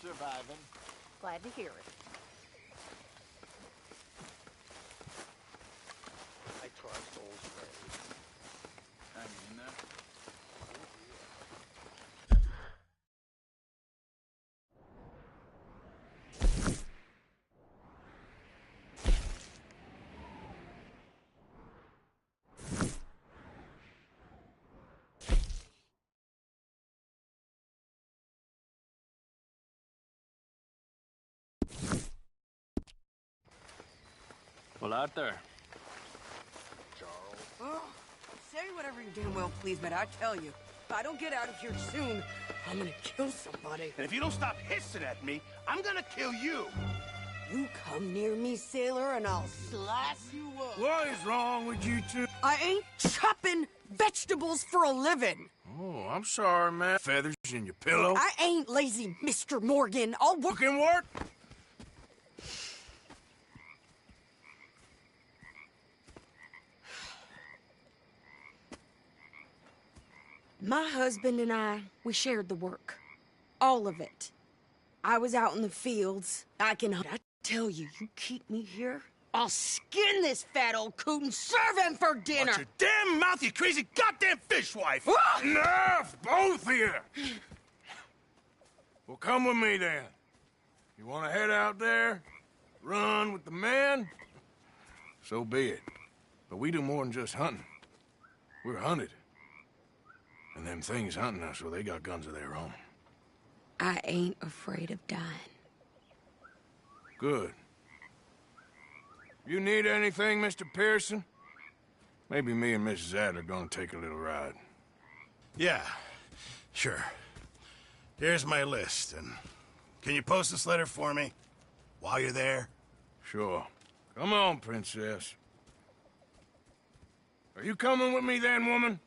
surviving. Glad to hear it. I trust old ways. I mean that. Well, out there. Charles. Oh, say whatever you damn well please, but I tell you, if I don't get out of here soon, I'm gonna kill somebody. And if you don't stop hissing at me, I'm gonna kill you. You come near me, sailor, and I'll slice you up. What is wrong with you two? I ain't chopping vegetables for a living. Oh, I'm sorry, man. Feathers in your pillow. I ain't lazy, Mr. Morgan. I'll work. Fucking work? My husband and I, we shared the work. All of it. I was out in the fields. I tell you, you keep me here, I'll skin this fat old coot and serve him for dinner. Watch your damn mouth, you crazy goddamn fishwife! Ah! Enough, both of you! Well, come with me then. You want to head out there, run with the men? So be it. But we do more than just hunting. We're hunted. And them things hunting us, well, they got guns of their own. I ain't afraid of dying. Good. You need anything, Mr. Pearson? Maybe me and Mrs. Adler are gonna take a little ride. Yeah, sure. Here's my list, and can you post this letter for me while you're there? Sure. Come on, Princess. Are you coming with me then, woman?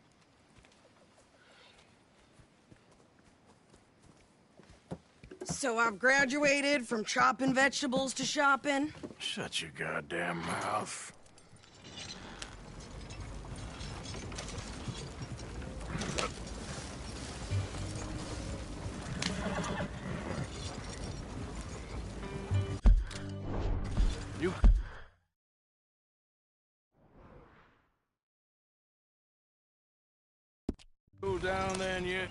So I've graduated from chopping vegetables to shopping. Shut your goddamn mouth. You... Go down then yet?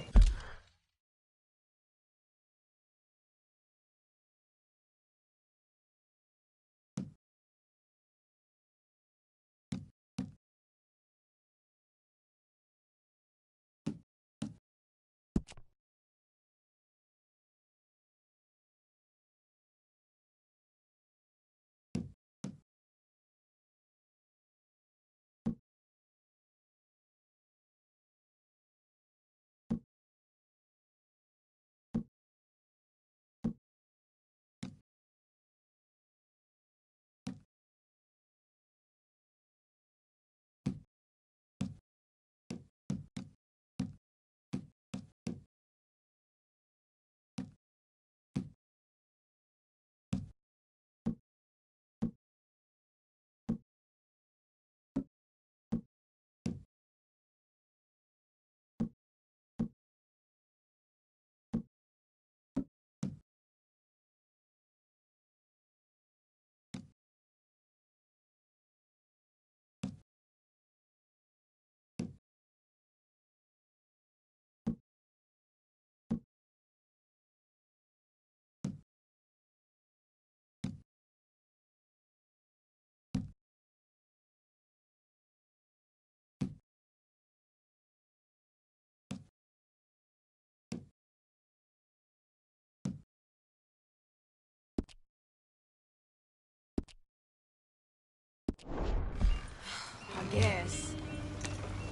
I guess.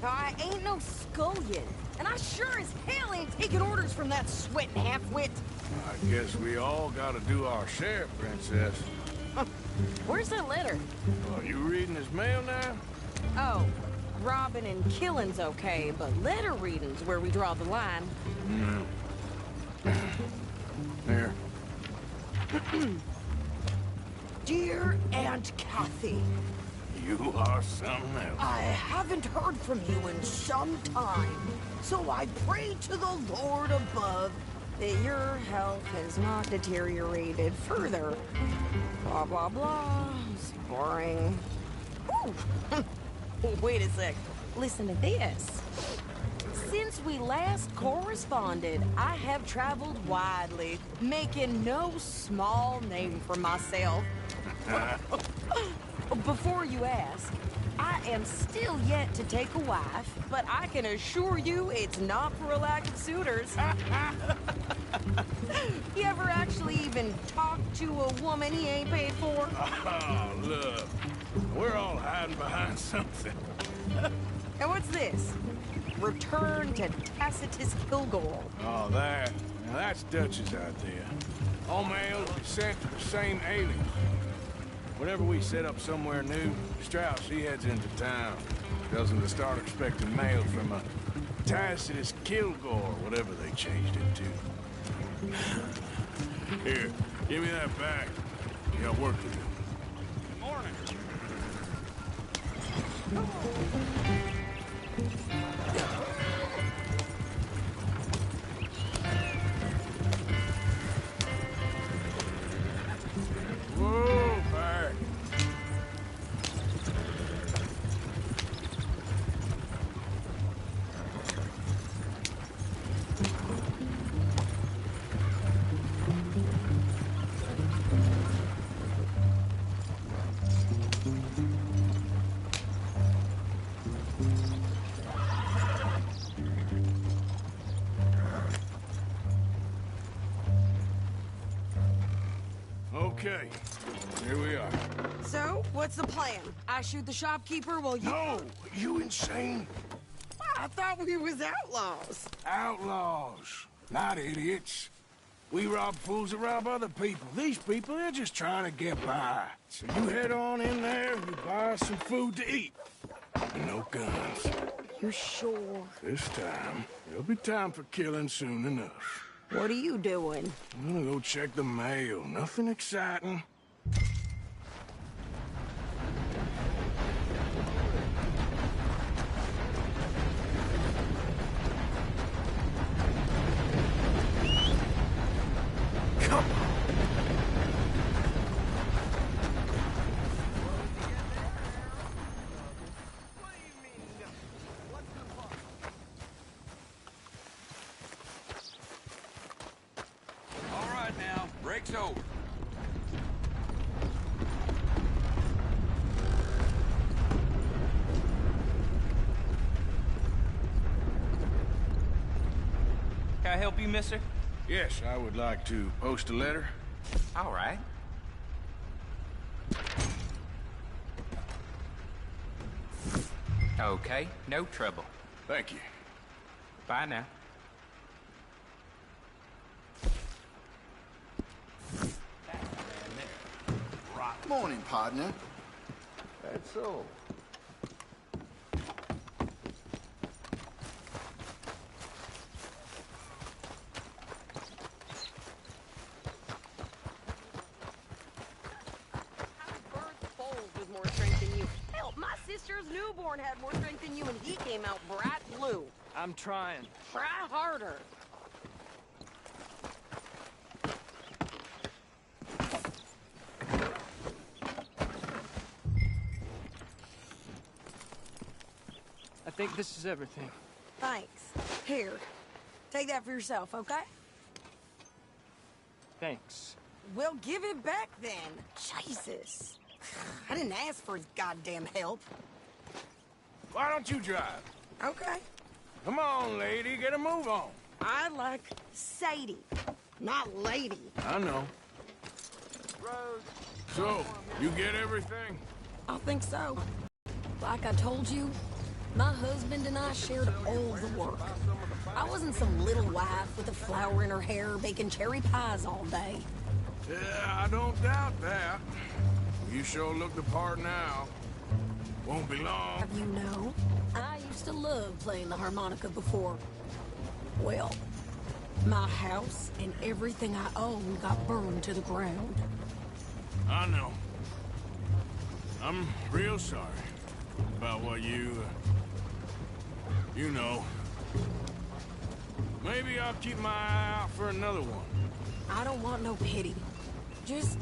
I ain't no scullion, and I sure as hell ain't taking orders from that sweating half-wit. I guess we all gotta do our share, Princess. Where's that letter? Are you reading his mail now? Oh, robbing and killing's okay, but letter reading's where we draw the line. Here. Dear Aunt Kathy, You are something else. I haven't heard from you in some time, so I pray to the Lord above that your health has not deteriorated further. Blah, blah, blah. It's boring. Ooh. Wait a sec. Listen to this. Since we last corresponded, I have traveled widely, making no small name for myself. Before you ask, I am still yet to take a wife, but I can assure you it's not for a lack of suitors. You ever actually even talk to a woman he ain't paid for? Oh, look. We're all hiding behind something. And what's this? Return to Tacitus Kilgore. Oh, that. Now, that's Dutch's idea. All mail is sent to the same alias. Whenever we set up somewhere new, Strauss, he heads into town. Tells him to start expecting mail from a Tacitus Kilgore, whatever they changed it to. Here, give me that back. You got work to do. Morning. Whoa, Bart. Okay, here we are. So, what's the plan? I shoot the shopkeeper while you... No, you insane? I thought we was outlaws. Outlaws, not idiots. We rob fools that rob other people. These people, they're just trying to get by. So you head on in there and you buy some food to eat. And no guns. You sure? This time, there'll be time for killing soon enough. What are you doing? I'm gonna go check the mail. Nothing exciting. Come on. All right now, break's over. Can I help you, mister? Yes, I would like to post a letter. All right. Okay, no trouble. Thank you. Bye now. Morning, partner. That's all. Foals with more strength than you. Hell, my sister's newborn had more strength than you, and he came out bright blue. I'm trying. Try harder. I think this is everything. Thanks. Here, take that for yourself, okay? Thanks. Well, give it back then. Jesus. I didn't ask for his goddamn help. Why don't you drive? Okay. Come on, lady, get a move on. I like Sadie, not lady. I know. So, you get everything? I think so. Like I told you, my husband and I shared all the work. I wasn't some little wife with a flower in her hair baking cherry pies all day. Yeah, I don't doubt that. You sure look the part now. Won't be long. You know, I used to love playing the harmonica before. Well, my house and everything I own got burned to the ground. I know. I'm real sorry about what you know. Maybe maybe I'll keep my eye out for another one. I don't want no pity. Just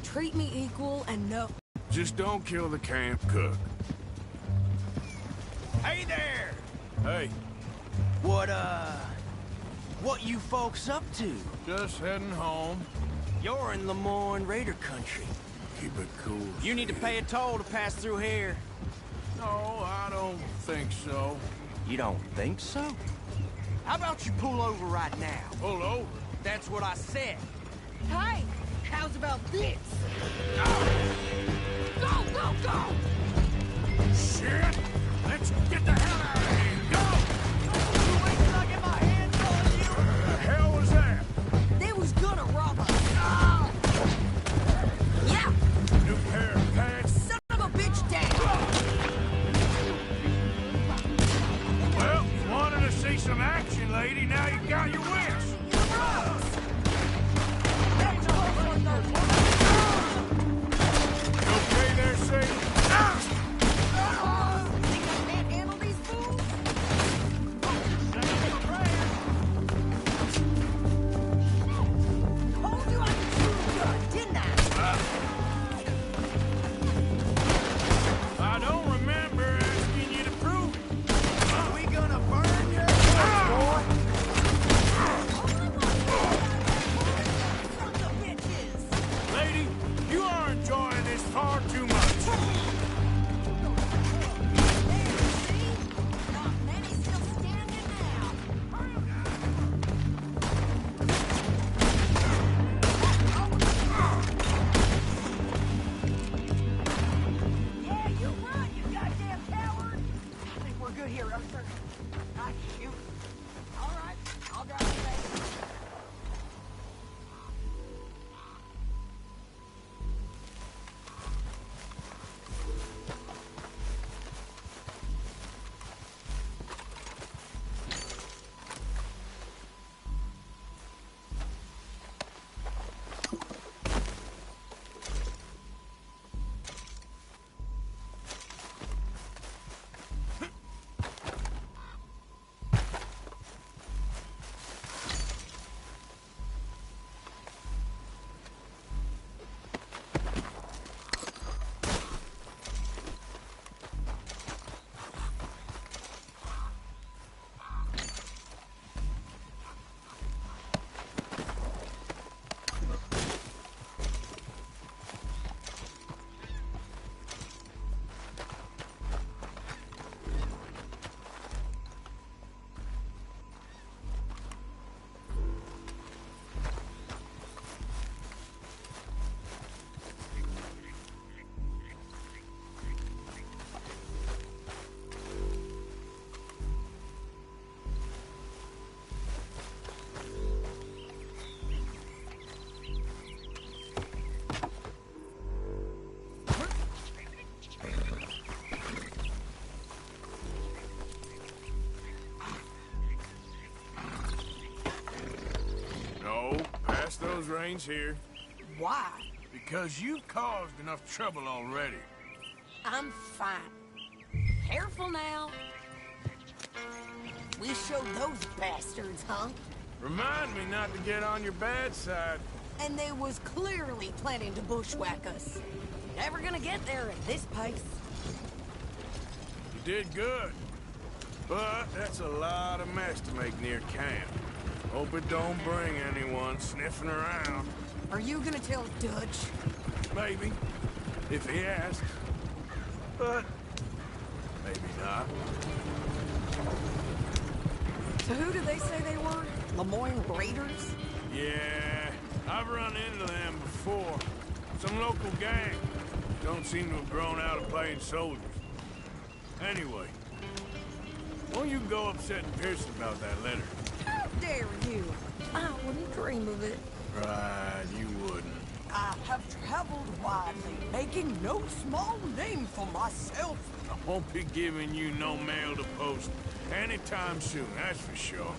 treat me equal and no. Just don't kill the camp cook. Hey there! Hey, What you folks up to? just heading home. You're in Lemoyne Raider country. Keep it cool. You need to pay a toll to pass through here. No, I don't think so. You don't think so? How about you pull over right now? Pull over. That's what I said. Hey, how's about this? Go, go, go! Shit! Let's get the hell out of here! Go! Wait till I get my hands on you! What the hell was that? They was gonna rob us. Yeah, New pair of pants? son of a bitch down. Well, you wanted to see some action, lady. Now you got your wish. You okay there, Sadie? Think I can't handle these fools? Told you I could shoot good, didn't I? I don't remember asking you to prove it. Are we gonna burn your house, boy? Sons of bitches. Lady, you are enjoying this far too much. There, see? Not many still standing now. Yeah, you run, you goddamn coward! I think we're good here, Arthur. Ah, shoot. All right, I'll drive you back. No, pass those reins here. Why? Because you've caused enough trouble already. I'm fine. Careful now. We showed those bastards, huh? Remind me not to get on your bad side. And they was clearly planning to bushwhack us. Never gonna get there at this pace. You did good. But that's a lot of mess to make near camp. Hope it don't bring anyone sniffing around. Are you gonna tell Dutch? Maybe, if he asks. But maybe not. So who did they say they were? Lemoyne Raiders? Yeah, I've run into them before. Some local gang. Don't seem to have grown out of playing soldiers. Anyway, won't you go upsetting Pearson about that letter? How dare you? I wouldn't dream of it. Right, you wouldn't. I have traveled widely, making no small name for myself. I won't be giving you no mail to post anytime soon, that's for sure.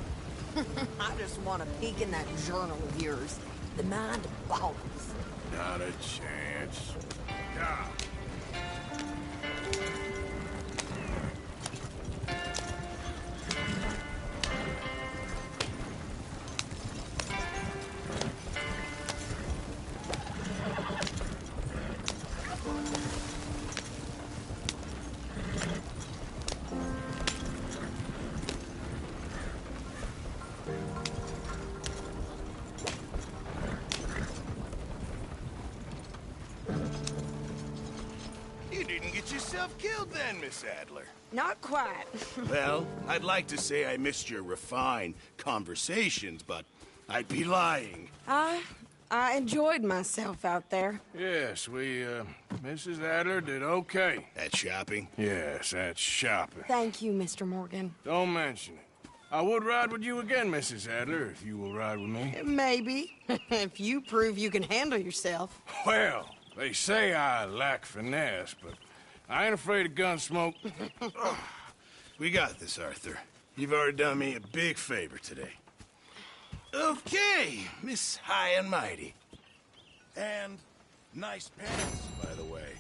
I just want to peek in that journal of yours. The mind boggles. Not a chance. God. yourself killed then, Miss Adler? Not quite. Well, I'd like to say I missed your refined conversations, but I'd be lying. I enjoyed myself out there. Yes, Mrs. Adler did okay. At shopping? Yes, that's shopping. Thank you, Mr. Morgan. Don't mention it. I would ride with you again, Mrs. Adler, if you will ride with me. Maybe. If you prove you can handle yourself. Well, they say I lack finesse, but I ain't afraid of gun smoke. We got this, Arthur. You've already done me a big favor today. Okay, Miss High and Mighty. And nice pants, by the way.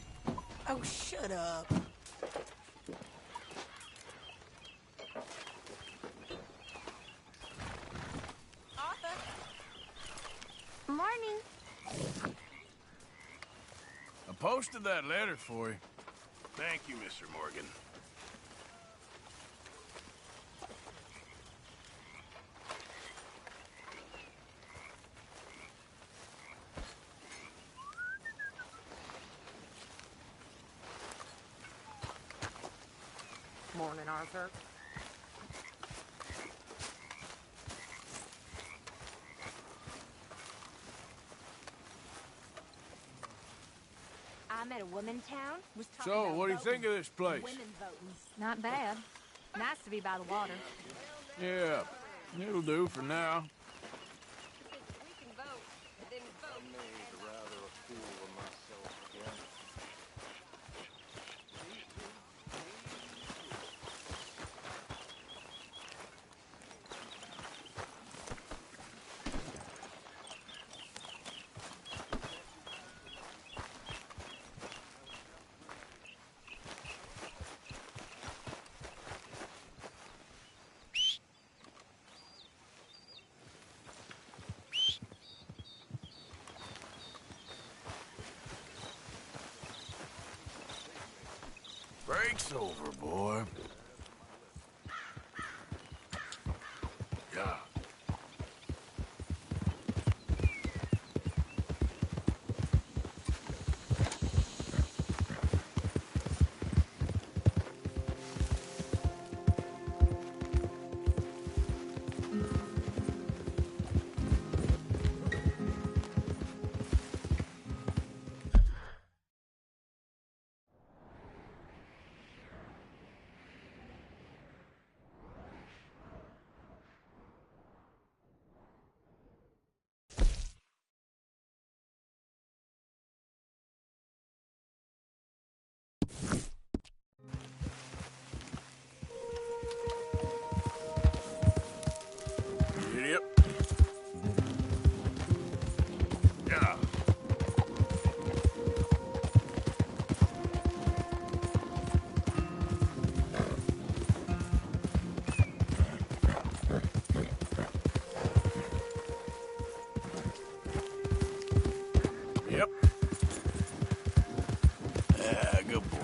Oh, shut up. Morning. I posted that letter for you. Thank you, Mr. Morgan. Morning, Arthur. I met a woman in town. Was talking So, about what do you think of this place? women voting. Not bad. Nice to be by the water. Yeah, it'll do for now. Break's over, boy. Yeah. Yep. Yeah. Yep. Yeah, good boy.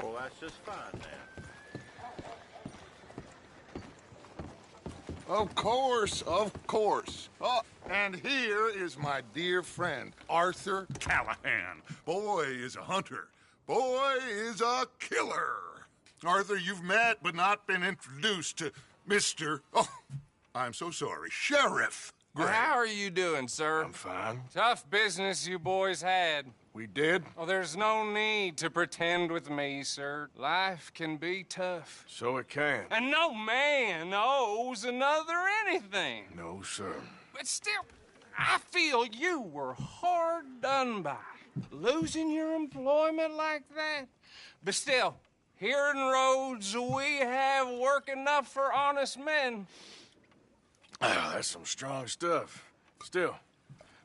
Well, that's just fine then. Of course, of course. Oh, and here is my dear friend, Arthur Callahan. Boy is a hunter. Boy is a killer. Arthur, you've met but not been introduced to Mr. Oh, I'm so sorry, Sheriff Gray. How are you doing, sir? I'm fine. Tough business you boys had. We did? Oh, there's no need to pretend with me, sir. Life can be tough. So it can. And no man owes another anything. No, sir. But still, I feel you were hard done by. Losing your employment like that. But still, here in Rhodes, we have work enough for honest men. Ah, that's some strong stuff. Still,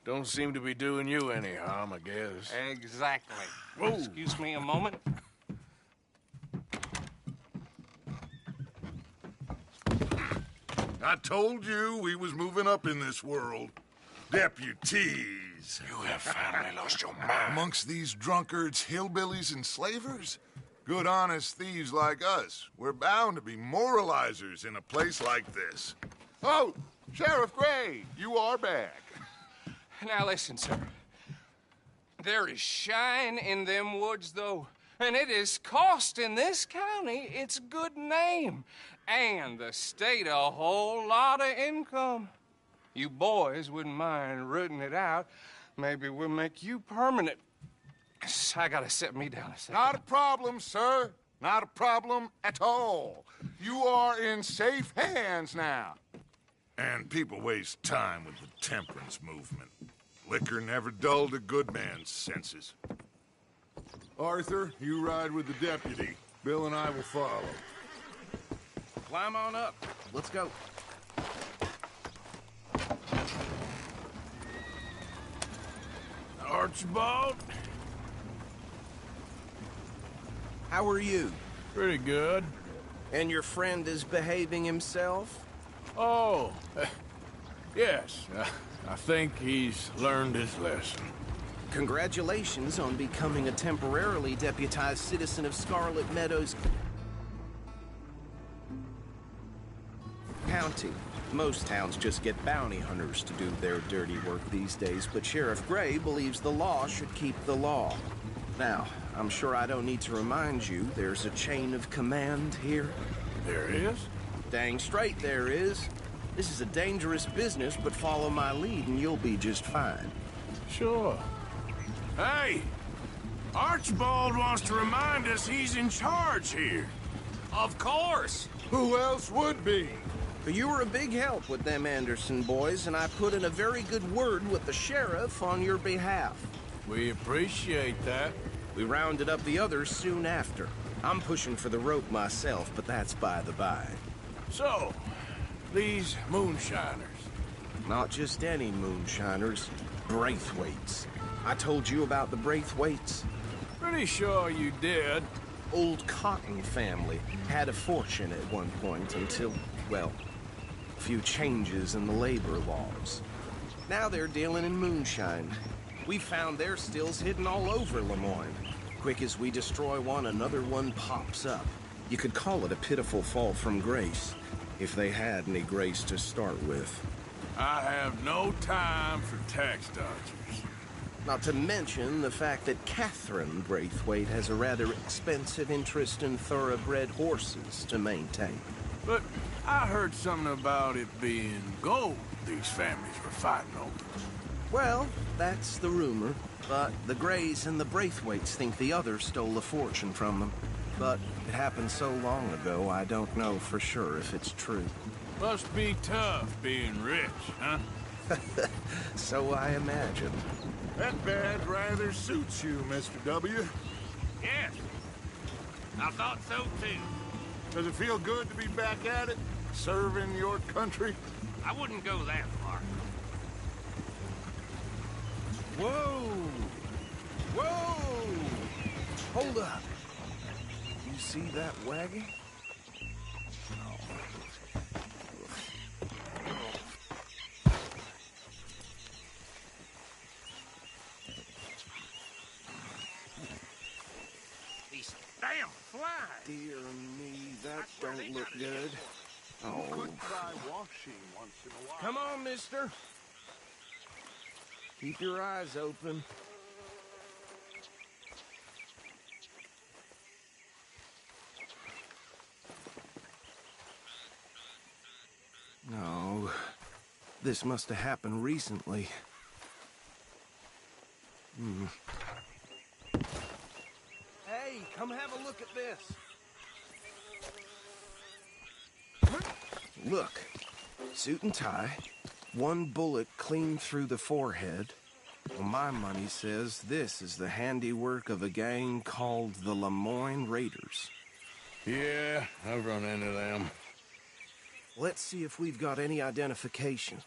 Don't seem to be doing you any harm, I guess. Exactly. Whoa. Excuse me a moment. I told you we was moving up in this world. Deputies. You have finally lost your mind. Amongst these drunkards, hillbillies, and slavers? Good honest thieves like us. We're bound to be moralizers in a place like this. Oh, Sheriff Gray, you are back. Now listen, sir. There is shine in them woods, though, and it is costing this county its good name and the state a whole lot of income. You boys wouldn't mind rooting it out. Maybe we'll make you permanent. I gotta sit me down a second. Not a problem, sir. Not a problem at all. You are in safe hands now. And people waste time with the temperance movement. Liquor never dulled a good man's senses. Arthur, you ride with the deputy. Bill and I will follow. Climb on up. Let's go. Archibald? How are you? Pretty good. And your friend is behaving himself? Oh, yes. I think he's learned his lesson. Congratulations on becoming a temporarily deputized citizen of Scarlet Meadows County. Most towns just get bounty hunters to do their dirty work these days, but Sheriff Gray believes the law should keep the law. Now, I'm sure I don't need to remind you there's a chain of command here. There is? Dang straight there is. This is a dangerous business, but follow my lead and you'll be just fine. Sure. Hey! Archibald wants to remind us he's in charge here. Of course. Who else would be? You were a big help with them Anderson boys, and I put in a very good word with the sheriff on your behalf. We appreciate that. We rounded up the others soon after. I'm pushing for the rope myself, but that's by the by. So, these moonshiners. Not just any moonshiners, Braithwaites. I told you about the Braithwaites? Pretty sure you did. Old Cotton family had a fortune at one point until, well, a few changes in the labor laws. Now they're dealing in moonshine. We found their stills hidden all over Lemoyne. Quick as we destroy one, another one pops up. You could call it a pitiful fall from grace, if they had any grace to start with. I have no time for tax dodgers. Not to mention the fact that Catherine Braithwaite has a rather expensive interest in thoroughbred horses to maintain. But I heard something about it being gold these families were fighting over. Well, that's the rumor. But the Grays and the Braithwaites think the others stole a fortune from them. But it happened so long ago, I don't know for sure if it's true. Must be tough being rich, huh? So I imagine. That badge rather suits you, Mr. W. Yes. I thought so, too. Does it feel good to be back at it? Serving your country? I wouldn't go that far. Whoa! Whoa! Hold up. You see that wagon? These damn flies. Dear me, that don't look good. Oh. Could try washing once in a while. Come on, mister. Keep your eyes open. No. This must have happened recently. Hey, come have a look at this. Look. Suit and tie. One bullet clean through the forehead. Well, my money says this is the handiwork of a gang called the Lemoyne Raiders. Yeah, I've run into them. Let's see if we've got any identification.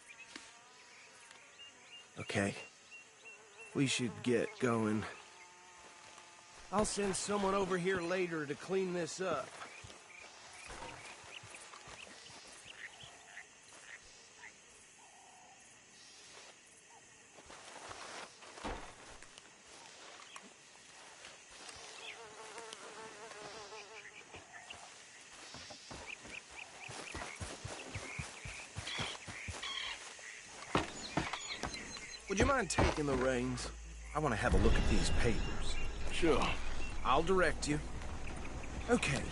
Okay. We should get going. I'll send someone over here later to clean this up. Would you mind taking the reins? I want to have a look at these papers. Sure. I'll direct you. Okay.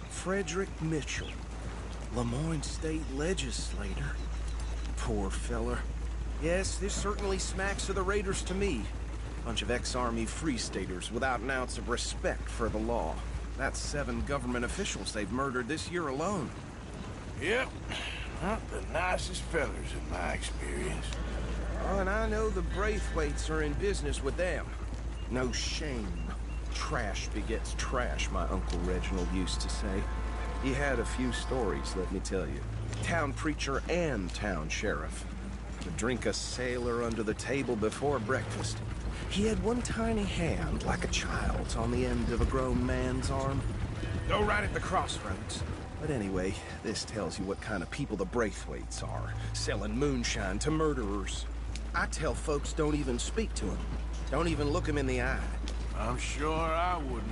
Frederick Mitchell, Lemoyne State Legislator. Poor feller. Yes, this certainly smacks of the Raiders to me. Bunch of ex-Army Free Staters without an ounce of respect for the law. That's 7 government officials they've murdered this year alone. Yep. Not the nicest fellers in my experience. Oh, and I know the Braithwaites are in business with them. No shame. Trash begets trash, my Uncle Reginald used to say. He had a few stories, let me tell you. Town preacher and town sheriff. Would drink a sailor under the table before breakfast. He had one tiny hand, like a child's, on the end of a grown man's arm. Go right at the crossroads. But anyway, this tells you what kind of people the Braithwaites are. Selling moonshine to murderers. I tell folks don't even speak to him. Don't even look him in the eye. I'm sure I wouldn't.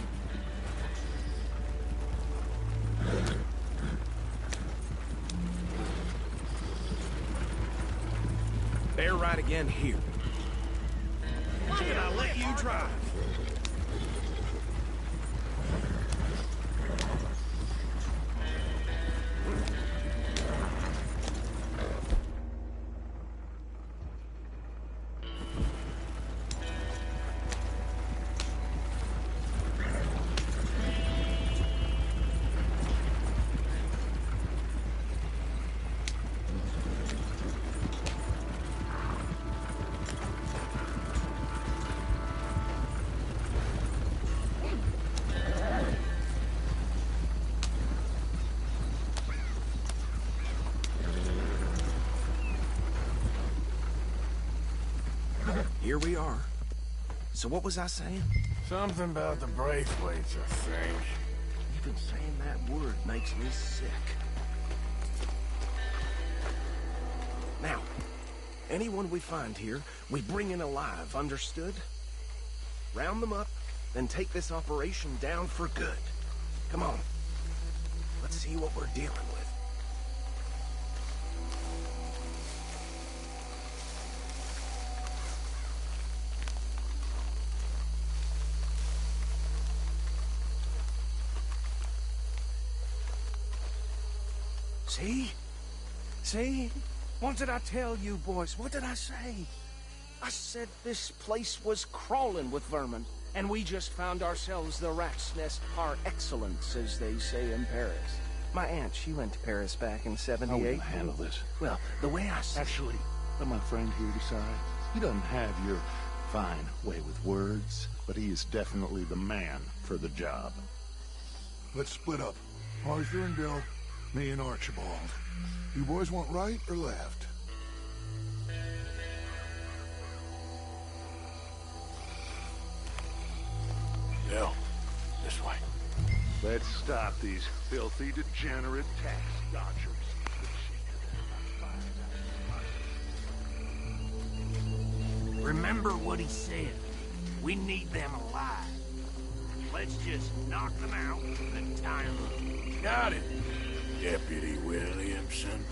Bear right again here. Can I let you drive? Here we are. So what was I saying? Something about the Braithwaites, I think. Even saying that word makes me sick. Now, anyone we find here, we bring in alive, understood? Round them up, then take this operation down for good. Come on. Let's see what we're dealing with. See? See? What did I tell you, boys? What did I say? I said this place was crawling with vermin, and we just found ourselves the rat's nest par excellence, as they say in Paris. My aunt, she went to Paris back in '78. How are we gonna handle this? Well, the way I said... Actually, let my friend here decide. He doesn't have your fine way with words, but he is definitely the man for the job. Let's split up. Arthur and Bill, me and Archibald. You boys want right or left? Bill, this way. Let's stop these filthy, degenerate tax dodgers. Remember what he said. We need them alive. Let's just knock them out and tie them up. Got it, Deputy Williamson.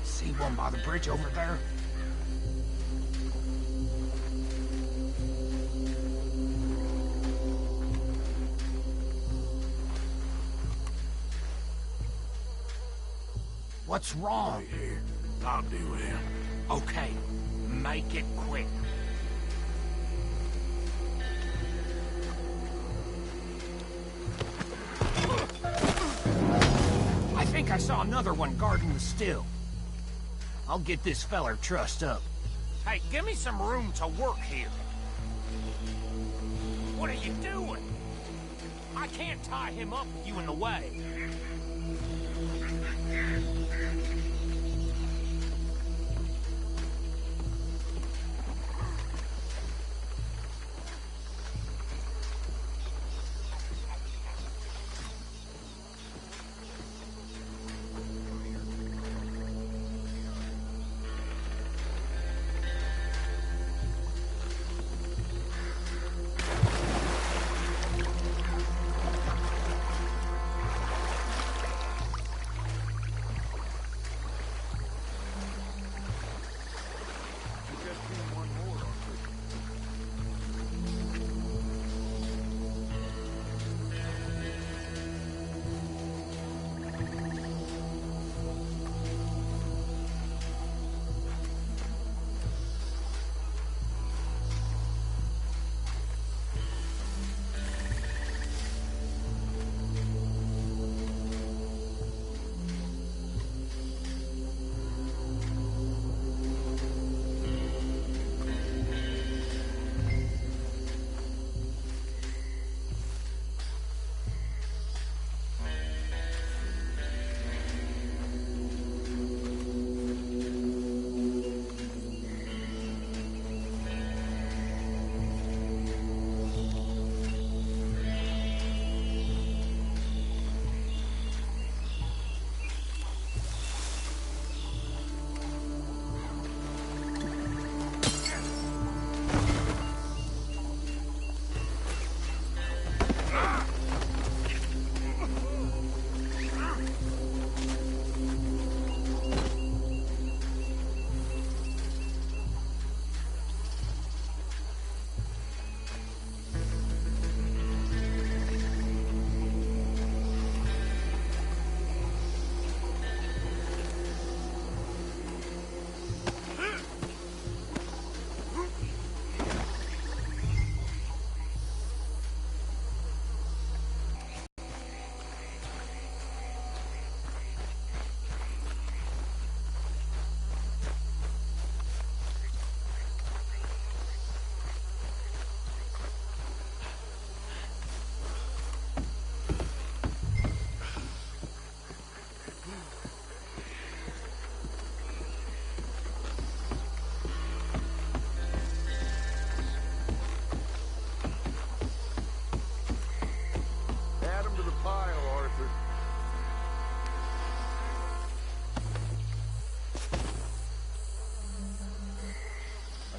See one by the bridge over there? What's wrong? Right here. I'll deal with him. Okay, make it quick. I think I saw another one guarding the still. I'll get this feller trussed up. Hey, give me some room to work here. What are you doing? I can't tie him up with you in the way.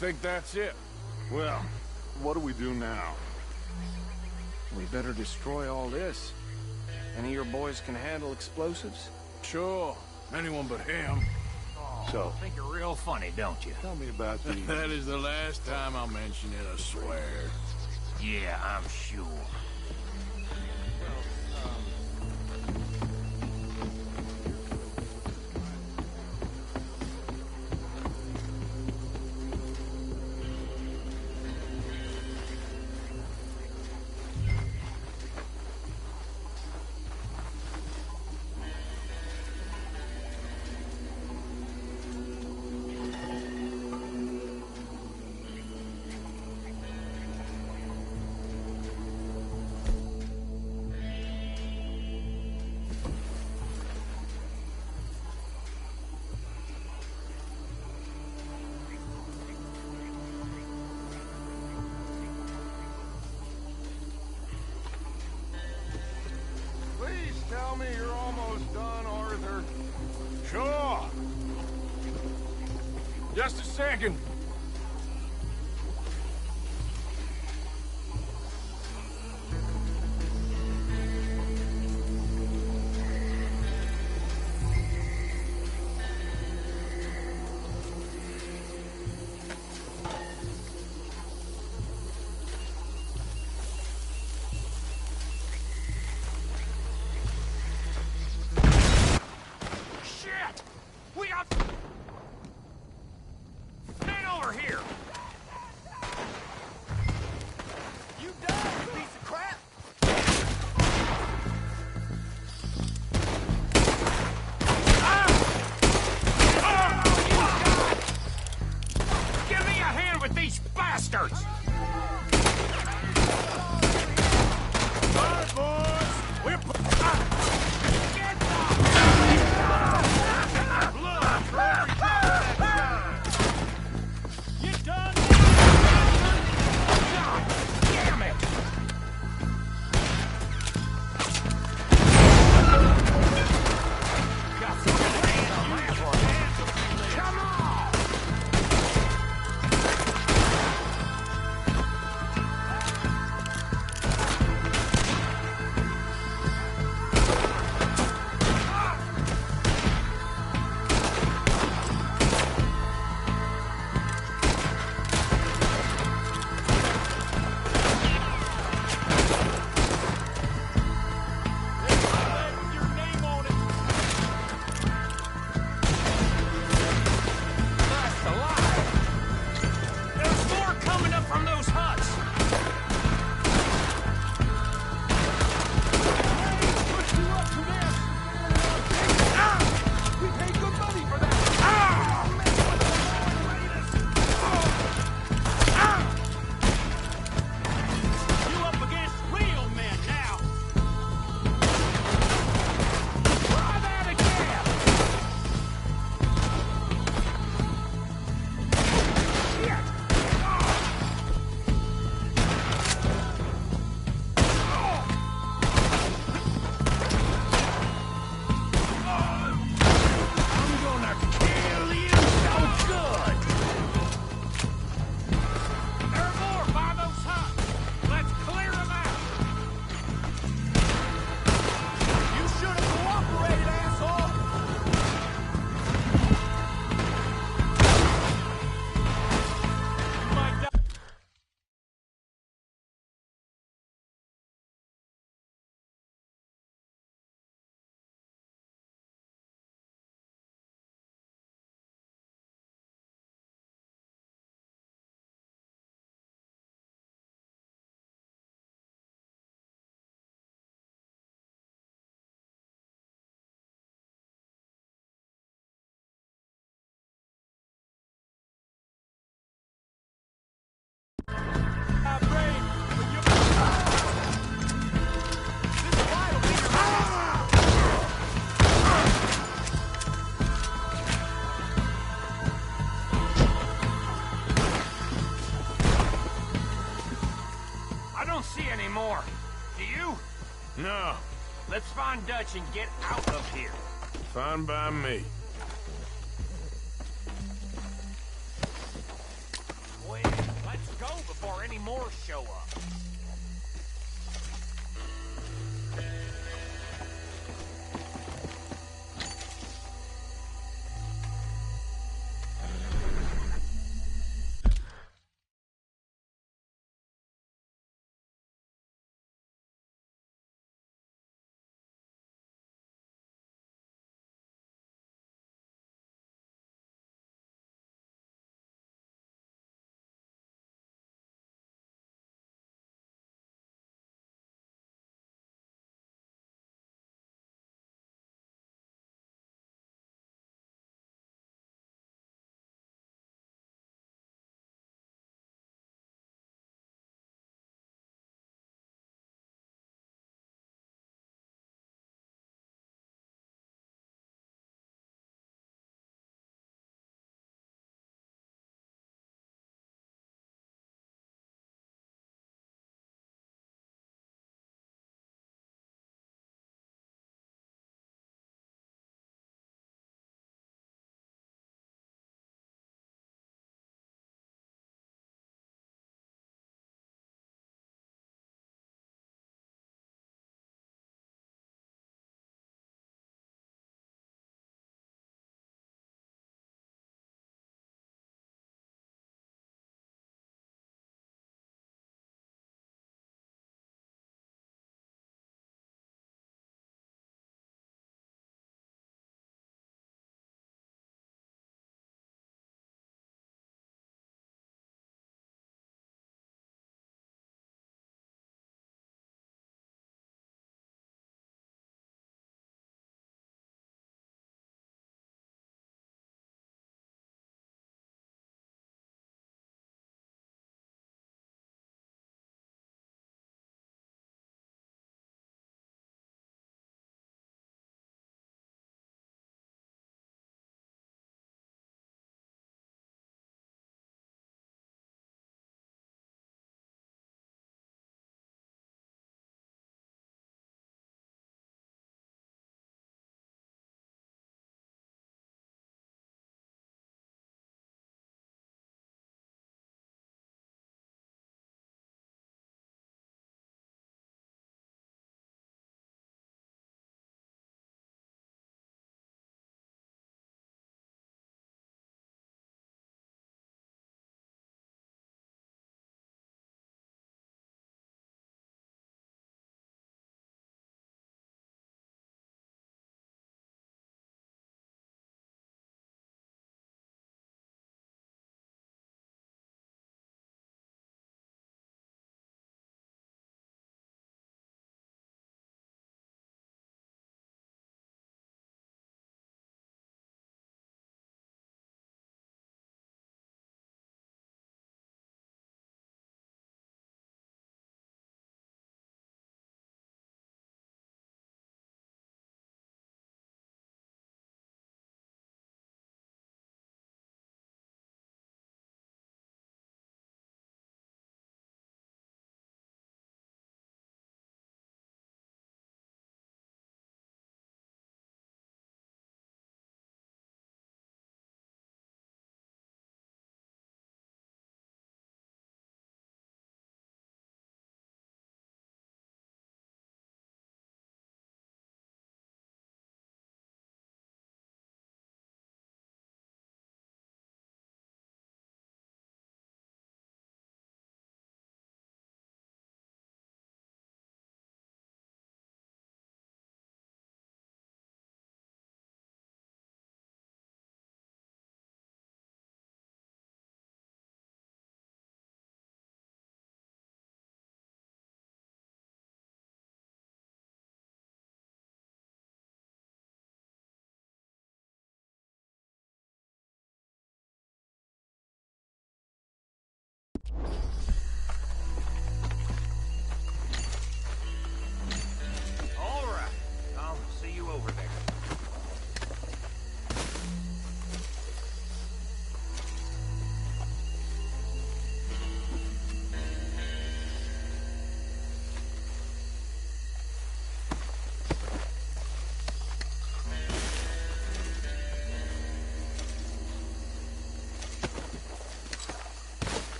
I think that's it. Well, what do we do now? We better destroy all this. Any of your boys can handle explosives? Sure. Anyone but him. So, I think you're real funny, don't you? tell me about the... That is the last time I'll mention it, I swear. Yeah, I'm sure. Please tell me you're almost done, Arthur. Sure. Just a second. Shit! We got... Nail No. Let's find Dutch and get out of here. Fine by me. Well, let's go before any more show up.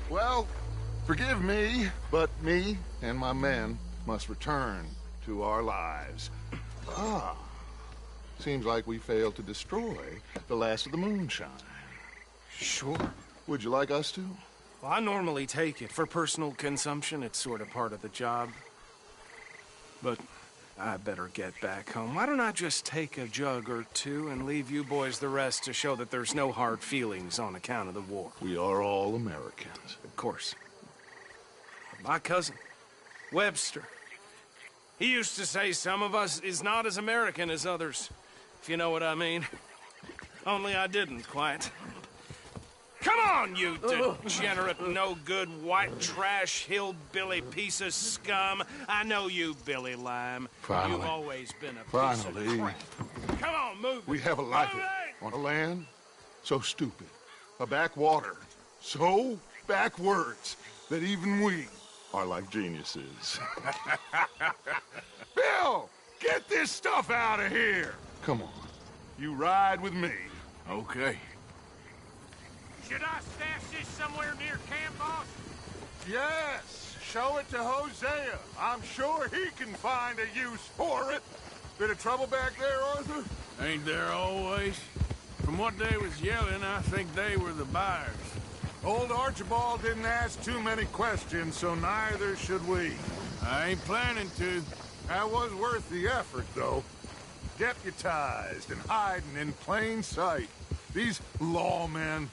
Well, forgive me, but me and my men must return to our lives. Ah, seems like we failed to destroy the last of the moonshine. Sure. Would you like us to? Well, I normally take it. For personal consumption, it's sort of part of the job. But I better get back home. Why don't I just take a jug or two and leave you boys the rest to show that there's no hard feelings on account of the war? We are all Americans. Of course. My cousin, Webster, he used to say some of us is not as American as others, if you know what I mean. Only I didn't quite. Come on, you degenerate, no-good, white trash, hillbilly piece of scum. I know you, Billy Lime. Finally. You've always been a piece of crap. Come on, move it. We have a life on a land so stupid, a backwater so backwards that even we are like geniuses. Bill, get this stuff out of here. Come on, you ride with me. Okay. Should I stash this somewhere near camp, boss? Yes, show it to Hosea. I'm sure he can find a use for it. Bit of trouble back there, Arthur? Ain't there always? From what they was yelling, I think they were the buyers. Old Archibald didn't ask too many questions, so neither should we. I ain't planning to. That was worth the effort, though. Deputized and hiding in plain sight. These lawmen,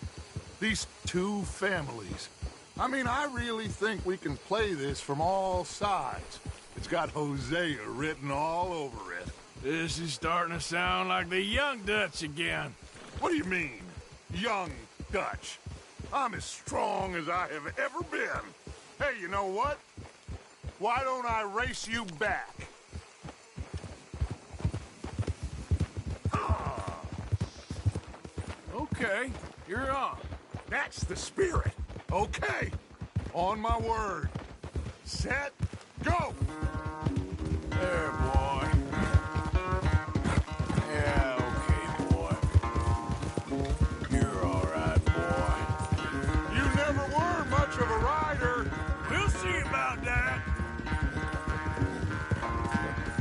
these two families. I mean, I really think we can play this from all sides. It's got Hosea written all over it. This is starting to sound like the Young Dutch again. What do you mean, Young Dutch? I'm as strong as I have ever been. Hey, you know what? Why don't I race you back? Okay, you're on. That's the spirit. Okay. On my word. Set, go! There, boy. Yeah, okay, boy. You're all right, boy. You never were much of a rider. We'll see about that.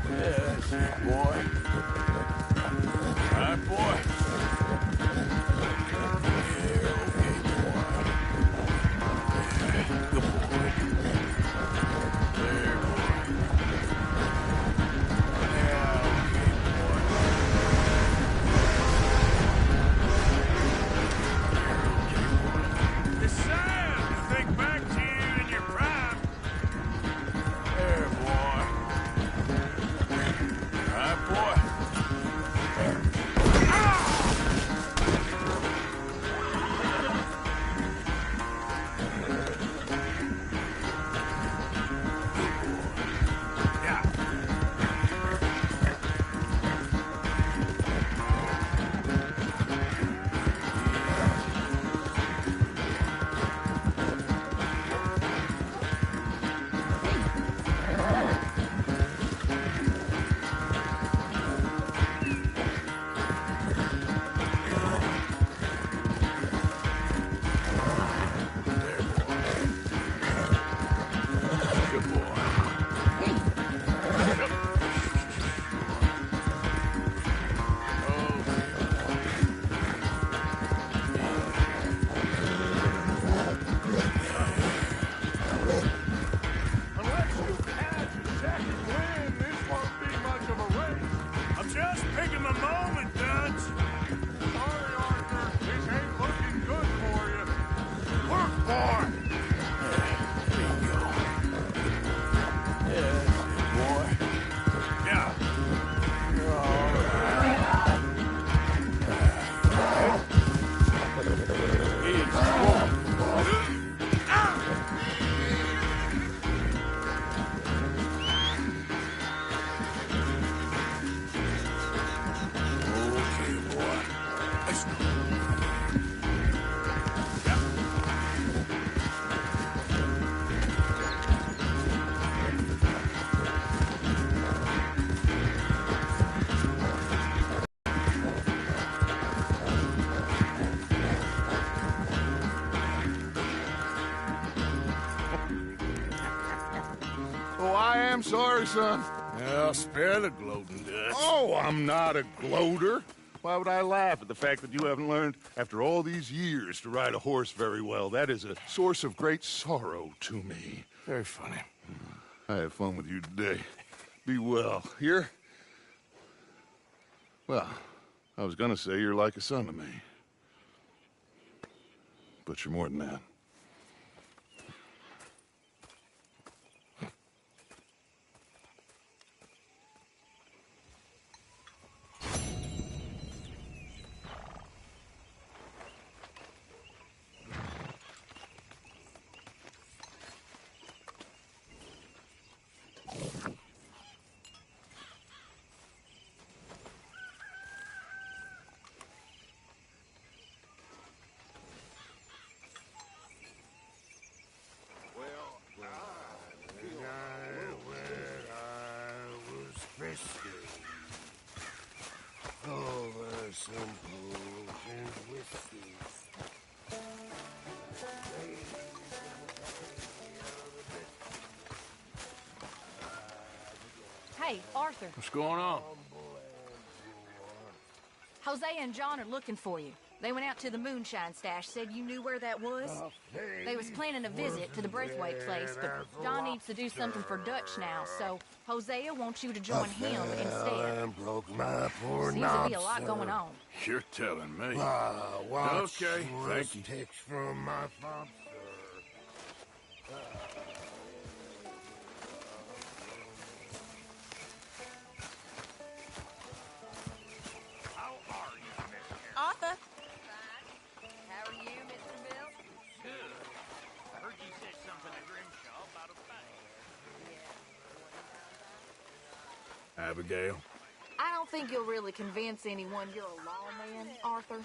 Yeah, that's it, boy. All right, boy. Ah! Oh, I am sorry, son. Well, spare the gloating, Dutch. Oh, I'm not a gloater. Why would I laugh at the fact that you haven't learned, after all these years, to ride a horse very well? That is a source of great sorrow to me. Very funny. I had fun with you today. Be well. Here? Well, I was gonna say you're like a son to me. But you're more than that. Hey, Arthur. What's going on? Jose and John are looking for you. They went out to the moonshine stash, said you knew where that was. They was planning a visit to the Braithwaite place, but John needs to do something for Dutch now, so Hosea wants you to join him instead. Broke my poor Seems to be a lot going on. You're telling me. Okay, thank you. Text from my father. Arthur. How are you, Mr. Bill? Good. I heard you said something to Grimshaw about a fight. Abigail. I don't think you'll really convince anyone you're a lawman, Arthur.